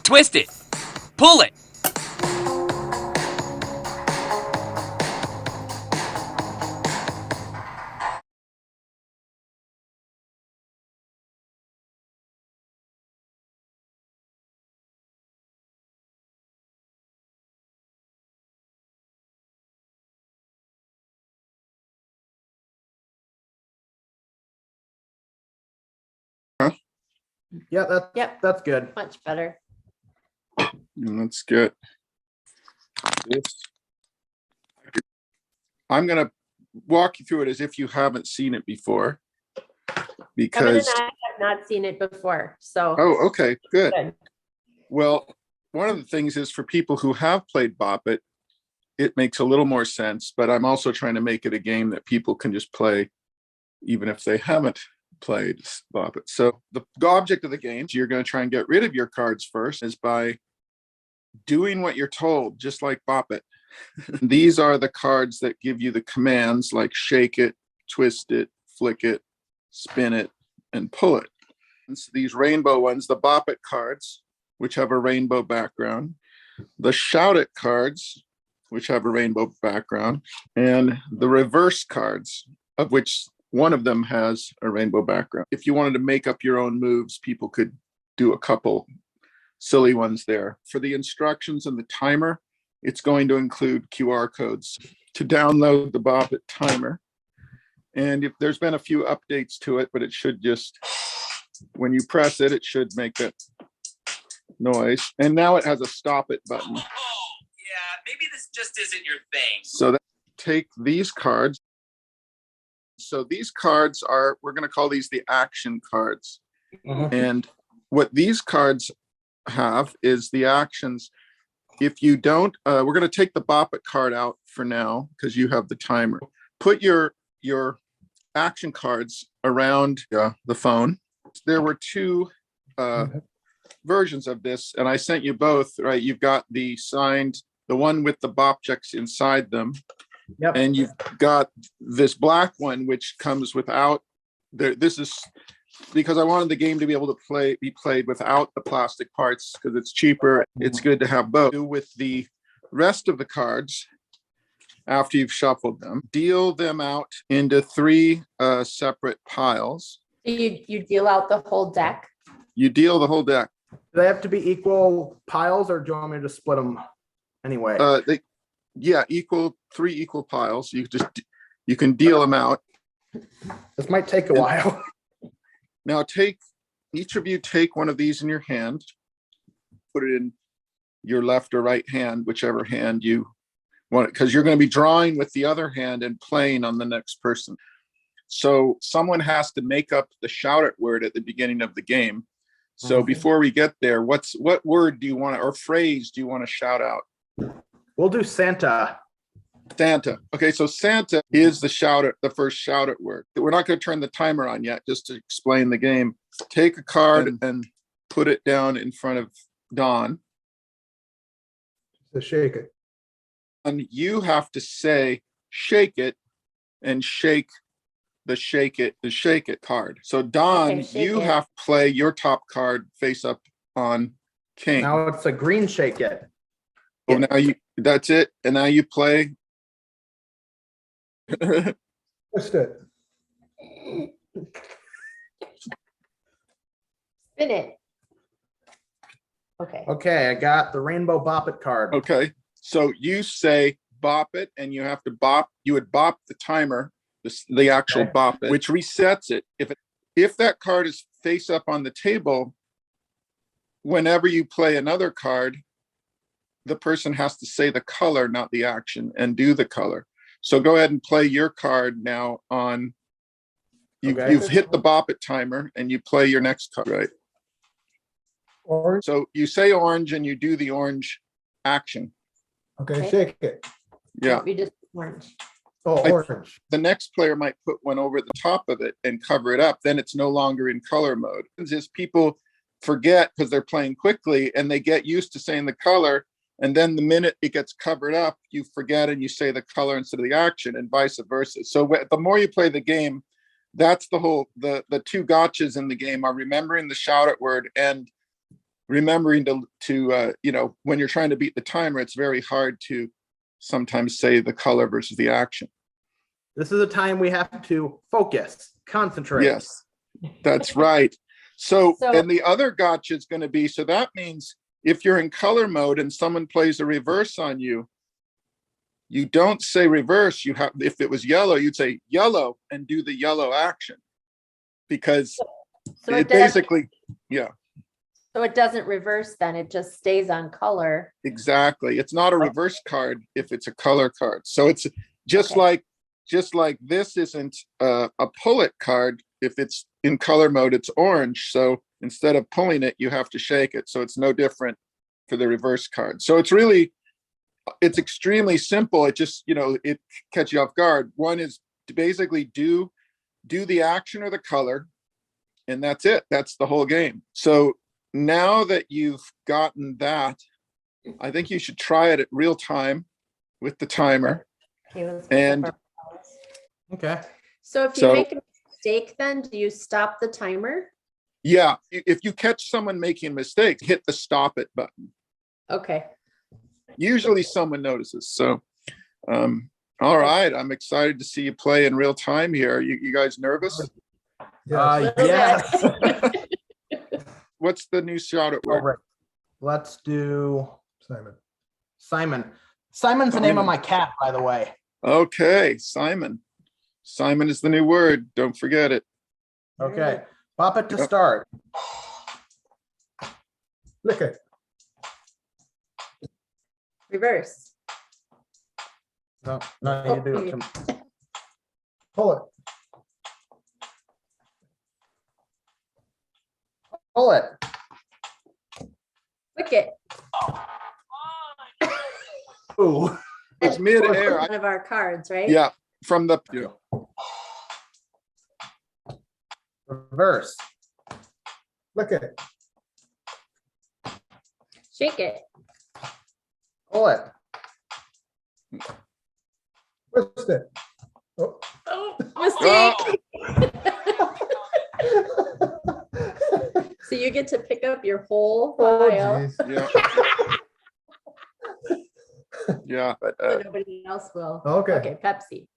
Twist it. Pull it. Yeah, that's good. Much better. That's good. I'm going to walk you through it as if you haven't seen it before. Because Kevin and I have not seen it before, so. Oh, okay, good. Good. Well, one of the things is for people who have played Bop It, it makes a little more sense, but I'm also trying to make it a game that people can just play even if they haven't played Bop It. So the object of the game, you're going to try and get rid of your cards first, is by doing what you're told, just like Bop It. These are the cards that give you the commands like shake it, twist it, flick it, spin it, and pull it. And so these rainbow ones, the Bop It cards, which have a rainbow background, the Shout It cards, which have a rainbow background, and the reverse cards, of which one of them has a rainbow background. If you wanted to make up your own moves, people could do a couple silly ones there. For the instructions and the timer, it's going to include QR codes to download the Bop It timer. And if there's been a few updates to it, but it should just, when you press it, it should make that noise. And now it has a stop it button. Oh, yeah, maybe this just isn't your thing. So take these cards. So these cards are, we're going to call these the action cards. And what these cards have is the actions. If you don't, we're going to take the Bop It card out for now because you have the timer. Put your action cards around the phone. There were two versions of this, and I sent you both, right? You've got the signed, the one with the Bopjects inside them. Yep. And you've got this black one, which comes without, this is because I wanted the game to be able to be played without the plastic parts because it's cheaper. It's good to have both. With the rest of the cards, after you've shuffled them, deal them out into three separate piles. You deal out the whole deck? You deal the whole deck. Do they have to be equal piles, or do you want me to split them anyway? Three equal piles. You can deal them out. This might take a while. Now each of you take one of these in your hand, put it in your left or right hand, whichever hand you want, because you're going to be drawing with the other hand and playing on the next person. So someone has to make up the shout it word at the beginning of the game. So before we get there, what word do you want to, or phrase do you want to shout out? We'll do Santa. Santa. Okay, so Santa is the first shout it word. We're not going to turn the timer on yet, just to explain the game. Take a card and put it down in front of Dawn. To shake it. And you have to say shake it and shake the shake it card. So Dawn, you have to play your top card face up on king. Now it's a green shake it. So now that's it. And now you play. Twist it. Spin it. Okay. Okay, I got the rainbow Bop It card. Okay. So you say bop it, and you have to bop. You would bop the timer, the actual bop it, which resets it. If that card is face up on the table, whenever you play another card, the person has to say the color, not the action, and do the color. So go ahead and play your card now on. You've hit the Bop It timer, and you play your next card, right? Orange. So you say orange, and you do the orange action. Okay, shake it. Yeah. We just orange. Oh, orange. The next player might put one over the top of it and cover it up. Then it's no longer in color mode. Is people forget because they're playing quickly, and they get used to saying the color. And then the minute it gets covered up, you forget and you say the color instead of the action, and vice versa. So the more you play the game, that's the two gotchas in the game are remembering the shout it word and remembering to when you're trying to beat the timer, it's very hard to sometimes say the color versus the action. This is a time we have to focus, concentrate. Yes, that's right. So, So- and the other gotcha is going to be, so that means if you're in color mode and someone plays a reverse on you, you don't say reverse. You have, if it was yellow, you'd say yellow and do the yellow action, because So it does- basically, yeah, So it doesn't reverse then, it just stays on color. exactly. It's not a reverse card if it's a color card. So it's just Okay. like this isn't a pull it card. If it's in color mode, it's orange. So instead of pulling it, you have to shake it. So it's no different for the reverse card. So it's extremely simple. It just, it catch you off guard. One is to basically do the action or the color, and that's it. That's the whole game. So now that you've gotten that, I think you should try it at real time with the timer. Okay, let's And- pick up our files. Okay. So if you So- make a mistake, then do you stop the timer? Yeah, if you catch someone making a mistake, hit the stop it button. Okay. Usually someone notices. So, all right, I'm excited to see you play in real time here. You guys nervous? Yes. Little What's the new shout out All word? right. Let's do Simon. Simon's the name of my cat, by the way. Okay, Simon. Simon is the new word. Don't forget it. Okay. Bop it to Yep. start. Lick it. Reverse. No, you do it. Pull it. Pull it. Click it. Ooh. It's mid-air. One of our cards, right? Yeah, from the Reverse. Lick it. Shake it. Pull it. Twist it. Oh. Oh, mistake. So you get to pick up your whole Oh, file, geez. yeah. Yeah, but but nobody else will. Okay. Okay, Pepsi.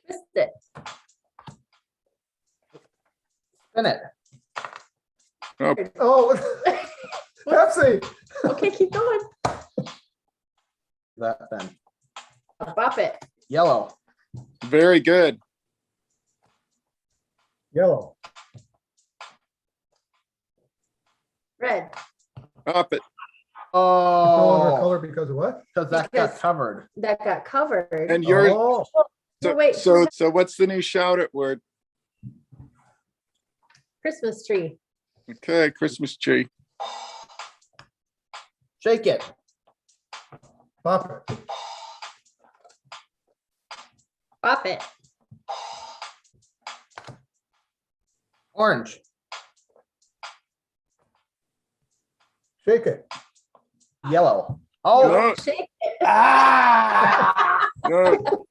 Twist it. Spin it. Oh, Pepsi. Okay, keep going. That then. Bop it. Yellow. very good. Yellow. Red. Up it. No longer Oh, color because of what? because that got Because- covered. That got covered. And yours. Oh, So, wait, so what's the new shout out word? Christmas tree. Okay, Christmas tree. Shake it. pop it. Bop it. Orange. Shake it. Yellow. Oh. No, Shake it. Ah. no.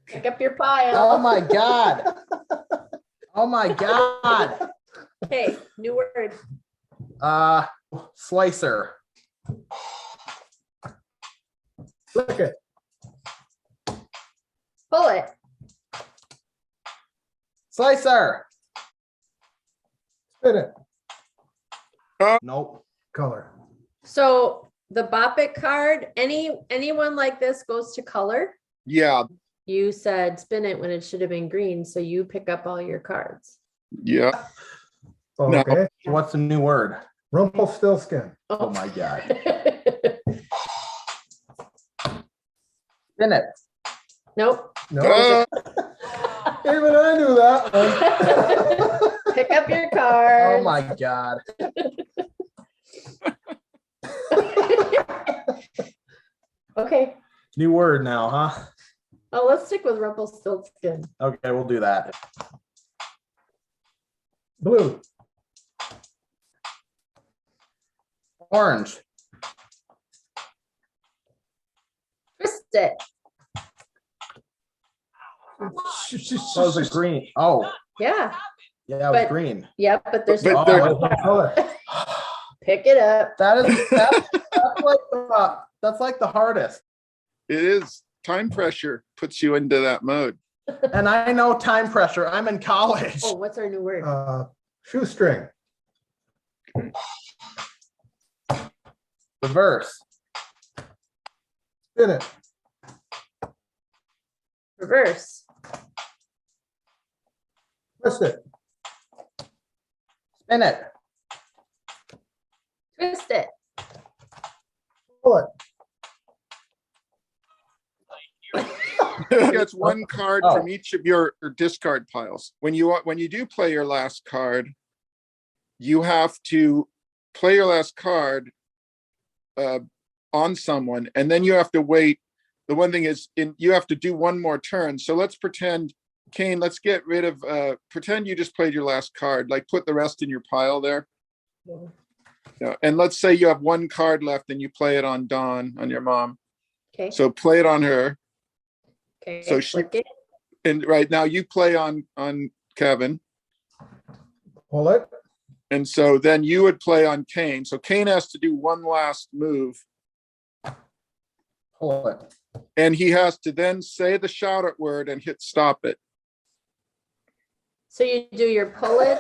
Pick up your pile. Oh my God. Oh my God. Okay, new word. Slicer. Lick it. Pull it. Slicer. Spin it. Nope. Color. So the Bop It card, anyone like this goes to color. Yeah, You said spin it when it should have been green, so you pick up all your cards. yeah. Oh, No. okay. So what's the new word? Rumpelstiltskin. Oh my God. Spin it. Nope. No, Uh, even I knew that one. Pick up your cards. Oh my God. Okay. New word now, huh? Oh, let's stick with Rumpelstiltskin. Okay, we'll do that. Blue. Orange. Twist it. That was a green. Oh, Yeah. Yeah, it was But- green. Yep, but there's But no there- Oh, color. color. Pick it up. That's like that's like the hardest. That's like the hardest. It is. Time pressure puts you into that mode. And I know time pressure. I'm in college. Oh, what's our new word? Shoestring. Reverse. Spin it. Reverse. Twist it. Spin it. Twist it. Pull it. Gets one card Oh. from each of your discard piles. When you do play your last card, you have to play your last card on someone, and then you have to wait. The one thing is, you have to do one more turn. So let's pretend, Kane. Let's get rid of. Pretend you just played your last card. Like put the rest in your pile there. Yeah, and let's say you have one card left, and you play it on Dawn, on your mom. Okay. So play it on her. Okay. so she- Flick it. And right now you play on Kevin. Pull it. And so then you would play on Kane. So Kane has to do one last move, Pull it. and he has to then say the shout out word and hit stop it. So you do your pull it,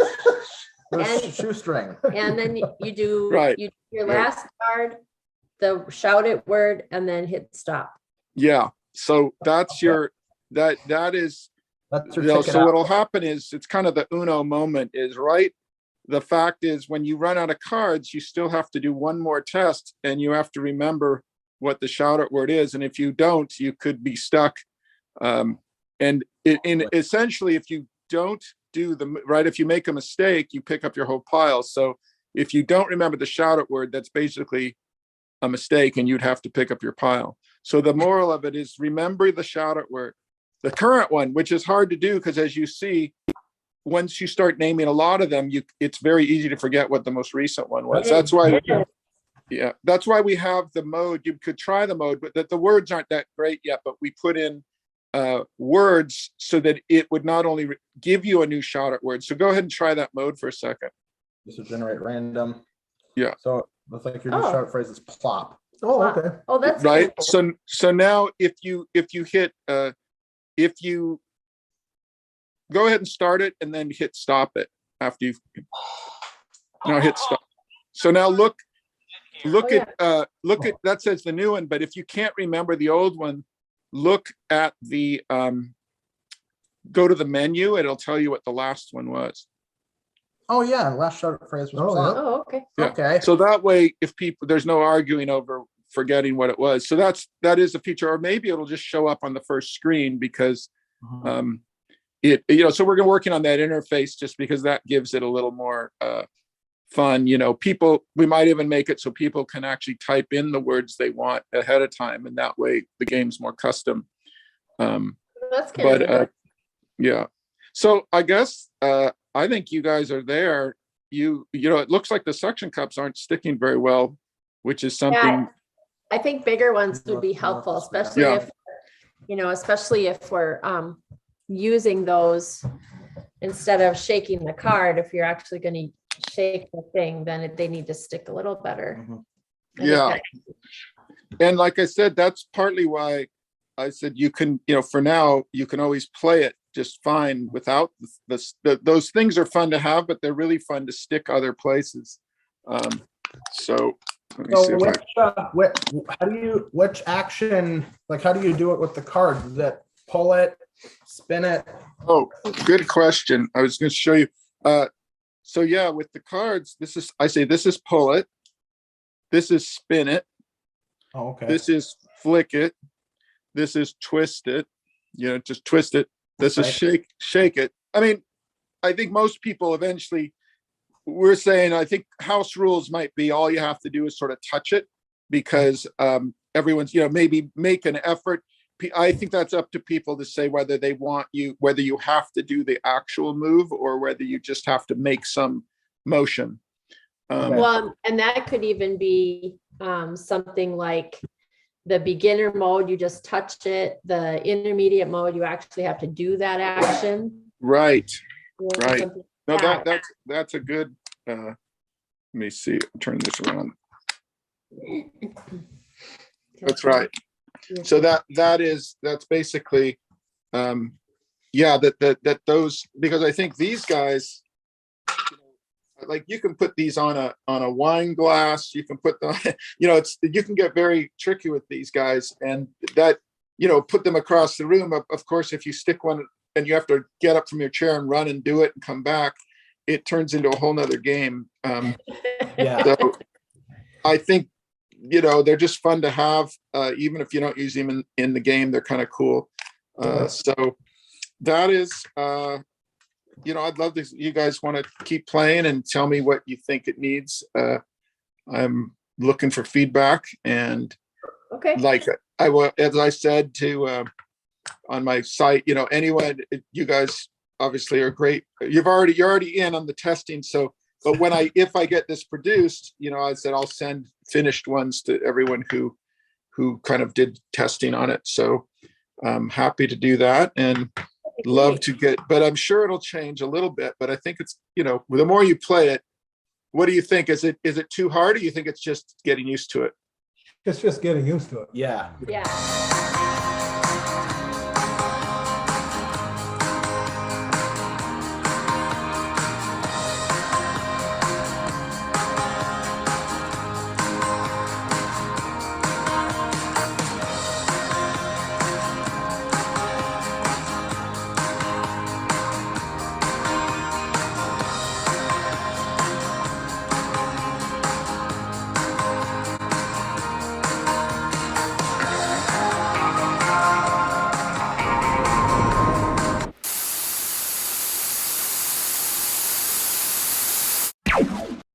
There's And- shoestring. and then you do Right. you do your Right. last card, the shout it word, and then hit stop. Yeah. So that's your that is That's your you know, ticket so out. what'll happen is it's kind of the Uno moment is right. The fact is when you run out of cards, you still have to do one more test and you have to remember what the shout out word is. And if you don't, you could be stuck. Essentially, if you don't do right, if you make a mistake, you pick up your whole pile. So if you don't remember the shout out word, that's basically a mistake and you'd have to pick up your pile. So the moral of it is remember the shout out word, the current one, which is hard to do because as you see, once you start naming a lot of them, it's very easy to forget what the most recent one was. That's why, yeah, that's why we have the mode. You could try the mode, but that the words aren't that great yet, but we put in words so that it would not only give you a new shout out word. So go ahead and try that mode for a second. This will generate random. Yeah. So it looks like your new Oh. shout phrase is plop. Oh, Wow. okay. Oh, that's Right. cool. So now if you hit if you go ahead and start it and then hit stop it after you've now hit stop. So now look Oh, at that says the new one, but if you can't remember the old one, look at the go to the menu, it'll tell you what the last one was. Oh yeah, last shout out phrase was Oh, plop. Oh, okay. Yeah. Okay. So that way, if people, there's no arguing over forgetting what it was. So that is a feature, or maybe it'll just show up on the first screen because Mhm. so we're working on that interface just because that gives it a little more fun. We might even make it so people can actually type in the words they want ahead of time, and that way the game's more custom. That's kind But of yeah, so I guess I think you guys are there. It looks like the suction cups aren't sticking very well, which is something. I think bigger ones would be Let's- helpful, let's- especially Yeah. especially if we're using those instead of shaking the card. If you're actually going to shake the thing, then they need to stick a little better. Mhm. I think Yeah. that- And like I said, that's partly why I said you can, for now, you can always play it just fine without those things are fun to have, but they're really fun to stick other places. So let me see So if I, which action, like how do you do it with the cards? Is it pull it, spin it? oh, good question. I was going to show you. So yeah, with the cards, this is pull it. This is spin it. Oh, okay. This is flick it. This is twist it. Just twist it. This is Right. shake it. I mean, I think most people eventually, we're saying, I think house rules might be all you have to do is sort of touch it because everyone's, maybe make an effort. I think that's up to people to say whether you have to do the actual move or whether you just have to make some motion. Okay. Well, and that could even be something like the beginner mode, you just touch it. The intermediate mode, you actually have to do that action. Right. Right. Something No, Yeah. that's a good, let me see, turn this around. That's right. So that's basically, yeah, that those, because I think these guys, like you can put these on a wine glass, you can put them, you can get very tricky with these guys, and that, put them across the room. Of course, if you stick one and you have to get up from your chair and run and do it and come back, it turns into a whole nother game. Yeah. So I think, they're just fun to have, even if you don't use them in the game, they're kind of cool. So that is, I'd love to, you guys want to keep playing and tell me what you think it needs. I'm looking for feedback, and Okay. like I will, as I said to, on my site, anyone, you guys obviously are great. You're already in on the testing. So, but if I get this produced, I said, I'll send finished ones to everyone who kind of did testing on it. So I'm happy to do that, and love to get, but I'm sure it'll change a little bit, but I think it's, the more you play it, what do you think? Is it too hard, or you think it's just getting used to it? It's just getting used to it. Yeah. Yeah.